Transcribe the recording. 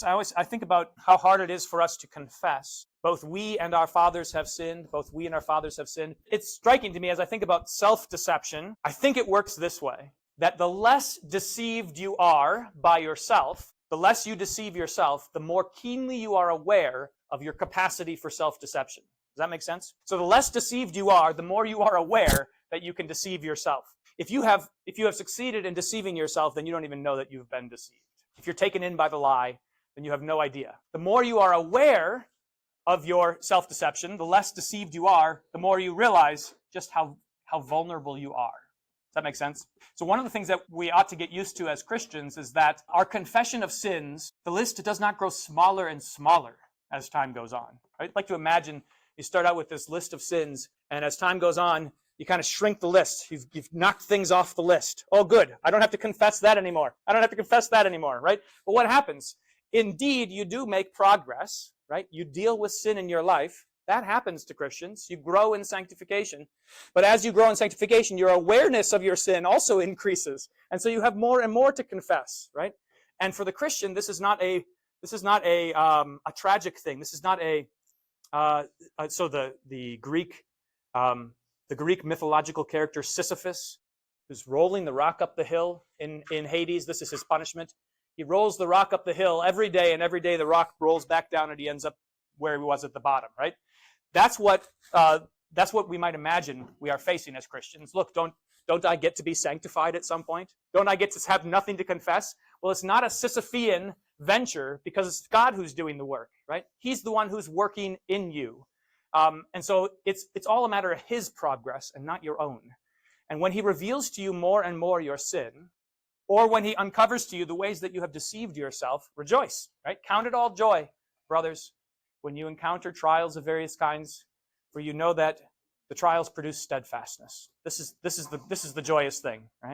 I think about how hard it is for us to confess. Both we and our fathers have sinned. Both we and our fathers have sinned. It's striking to me as I think about self-deception. I think it works this way, that the less deceived you are by yourself, the less you deceive yourself, the more keenly you are aware of your capacity for self-deception. Does that make sense? So the less deceived you are, the more you are aware that you can deceive yourself. If you have succeeded in deceiving yourself, then you don't even know that you've been deceived. If you're taken in by the lie, then you have no idea. The more you are aware of your self-deception, the less deceived you are, the more you realize just how vulnerable you are. Does that make sense? So one of the things that we ought to get used to as Christians is that our confession of sins, the list does not grow smaller and smaller as time goes on. I'd like to imagine you start out with this list of sins, and as time goes on, you kind of shrink the list. You've knocked things off the list. Oh, good. I don't have to confess that anymore. I don't have to confess that anymore, right? But what happens? Indeed, you do make progress, right? You deal with sin in your life. That happens to Christians. You grow in sanctification. But as you grow in sanctification, your awareness of your sin also increases. And so you have more and more to confess, right? And for the Christian, this is not a tragic thing. This is not so the Greek mythological character Sisyphus, who's rolling the rock up the hill in Hades. This is his punishment. He rolls the rock up the hill every day, and every day the rock rolls back down, and he ends up where he was at the bottom, right? That's what we might imagine we are facing as Christians. Look, don't I get to be sanctified at some point? Don't I get to have nothing to confess? Well, it's not a Sisyphean venture because it's God who's doing the work, right? He's the one who's working in you. And so it's all a matter of his progress and not your own. And when he reveals to you more and more your sin, or when he uncovers to you the ways that you have deceived yourself, rejoice, right? Count it all joy, brothers, when you encounter trials of various kinds, for you know that the trials produce steadfastness. This is the joyous thing, right?